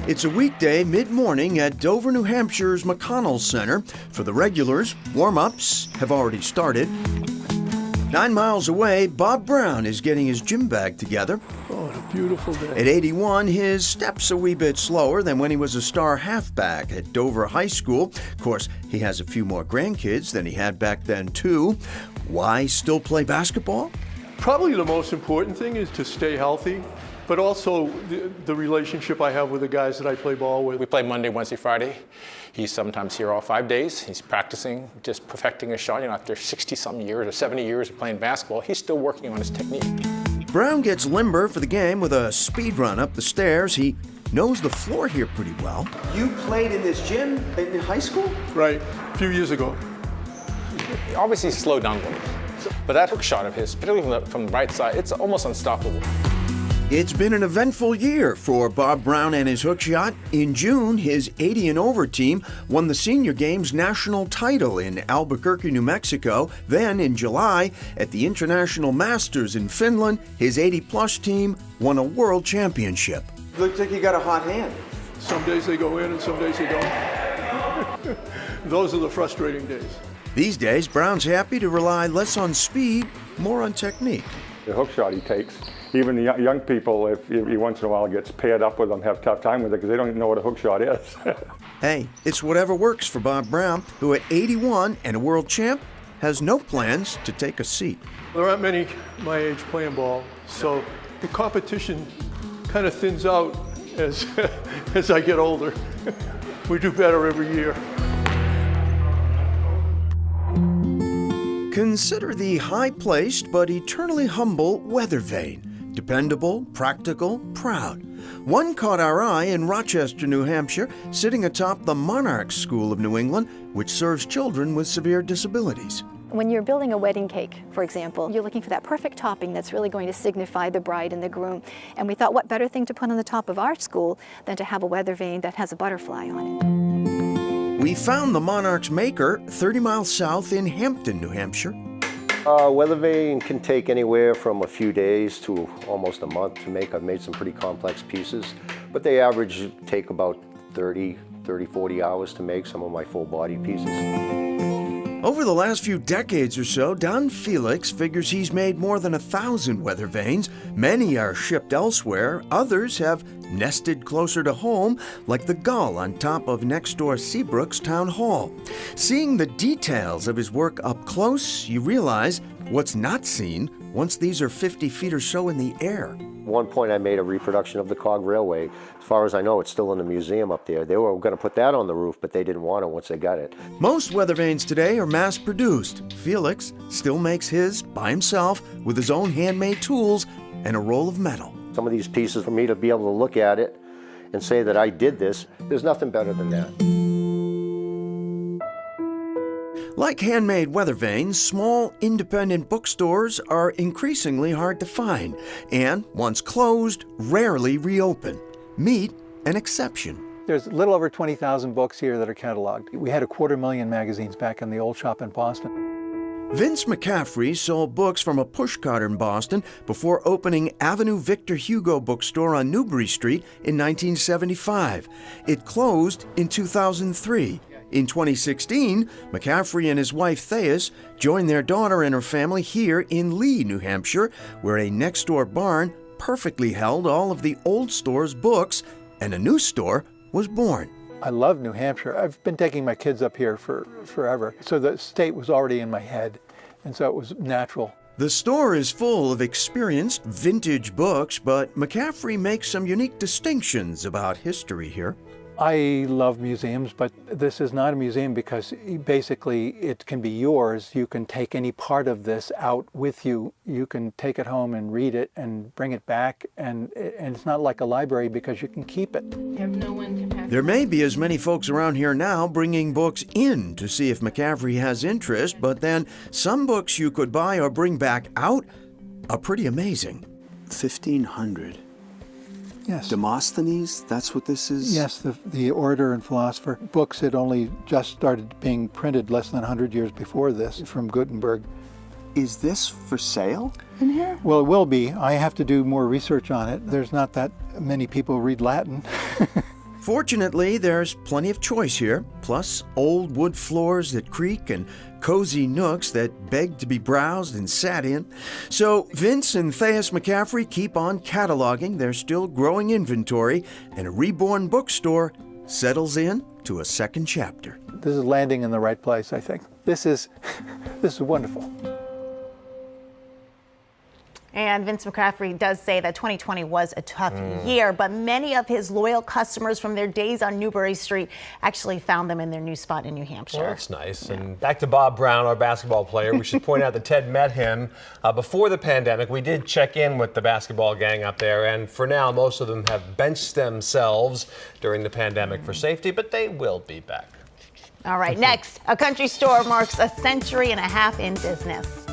It's a weekday mid-morning at Dover, New Hampshire's McConnell Center. For the regulars, warm-ups have already started. 9 miles away, Bob Brown is getting his gym bag together. Oh, what a beautiful day. At 81, his steps a wee bit slower than when he was a star halfback at Dover High School. Of course, he has a few more grandkids than he had back then, too. Why still play basketball? Probably the most important thing is to stay healthy, but also the relationship I have with the guys that I play ball with. We play Monday, Wednesday, Friday. He's sometimes here all 5 days. He's practicing, just perfecting his shot. You know, after 60-something years or 70 years of playing basketball, he's still working on his technique. Brown gets limber for the game with a speed run up the stairs. He knows the floor here pretty well. You played in this gym in high school? Right, a few years ago. Obviously, he's slowed down a little. But that hook shot of his, particularly from the right side, it's almost unstoppable. It's been an eventful year for Bob Brown and his hook shot. In June, his 80 and over team won the Senior Games national title in Albuquerque, New Mexico. Then in July, at the International Masters in Finland, his 80-plus team won a world championship. Looks like you got a hot hand. Some days they go in and some days they don't. Those are the frustrating days. These days, Brown's happy to rely less on speed, more on technique. The hook shot he takes, even the young people, if he once in a while gets paired up with them, have a tough time with it because they don't even know what a hook shot is. Hey, it's whatever works for Bob Brown, who at 81 and a world champ has no plans to take a seat. There aren't many my age playing ball, so the competition kind of thins out as, as I get older. We do better every year. Consider the high-placed but eternally humble Weathervane. Dependable, practical, proud. One caught our eye in Rochester, New Hampshire, sitting atop the Monarch School of New England, which serves children with severe disabilities. When you're building a wedding cake, for example, you're looking for that perfect topping that's really going to signify the bride and the groom. And we thought, what better thing to put on the top of our school than to have a weather vane that has a butterfly on it. We found the Monarch's maker 30 miles south in Hampton, New Hampshire. Weather vane can take anywhere from a few days to almost a month to make. I've made some pretty complex pieces, but they average take about 30, 40 hours to make some of my full body pieces. Over the last few decades or so, Don Felix figures he's made more than 1,000 weather vanes. Many are shipped elsewhere. Others have nested closer to home, like the gull on top of next-door Seabrook's Town Hall. Seeing the details of his work up close, you realize what's not seen once these are 50 feet or so in the air. At one point I made a reproduction of the Cog Railway. As far as I know, it's still in the museum up there. They were going to put that on the roof, but they didn't want it once they got it. Most weather vanes today are mass-produced. Felix still makes his by himself with his own handmade tools and a roll of metal. Some of these pieces, for me to be able to look at it and say that I did this, there's nothing better than that. Like handmade weather vanes, small independent bookstores are increasingly hard to find, and once closed, rarely reopen. Meet an exception. There's a little over 20,000 books here that are cataloged. We had 250,000 magazines back in the old shop in Boston. Vince McCaffrey sold books from a pushcart in Boston before opening Avenue Victor Hugo bookstore on Newbury Street in 1975. It closed in 2003. In 2016, McCaffrey and his wife Thais joined their daughter and her family here in Lee, New Hampshire, where a next-door barn perfectly held all of the old store's books, and a new store was born. I love New Hampshire. I've been taking my kids up here for forever, so the state was already in my head, and so it was natural. The store is full of experienced vintage books, but McCaffrey makes some unique distinctions about history here. I love museums, but this is not a museum because basically it can be yours. You can take any part of this out with you. You can take it home and read it and bring it back, and it's not like a library because you can keep it. There may be as many folks around here now bringing books in to see if McCaffrey has interest, but then some books you could buy or bring back out are pretty amazing. 1,500. Yes. Demosthenes, that's what this is? Yes, the orator and philosopher. Books had only just started being printed less than 100 years before this from Gutenberg. Is this for sale in here? Well, it will be. I have to do more research on it. There's not that many people read Latin. Fortunately, there's plenty of choice here, plus old wood floors that creak and cozy nooks that beg to be browsed and sat in. So Vince and Thais McCaffrey keep on cataloging their still growing inventory, and a reborn bookstore settles in to a second chapter. This is landing in the right place, I think. This is wonderful. And Vince McCaffrey does say that 2020 was a tough year, but many of his loyal customers from their days on Newbury Street actually found them in their new spot in New Hampshire. Well, that's nice. Yeah. And back to Bob Brown, our basketball player. We should point out that Ted met him before the pandemic. We did check in with the basketball gang up there, and for now, most of them have benched themselves during the pandemic for safety, but they will be back. All right, next, a country store marks a century and a half in business.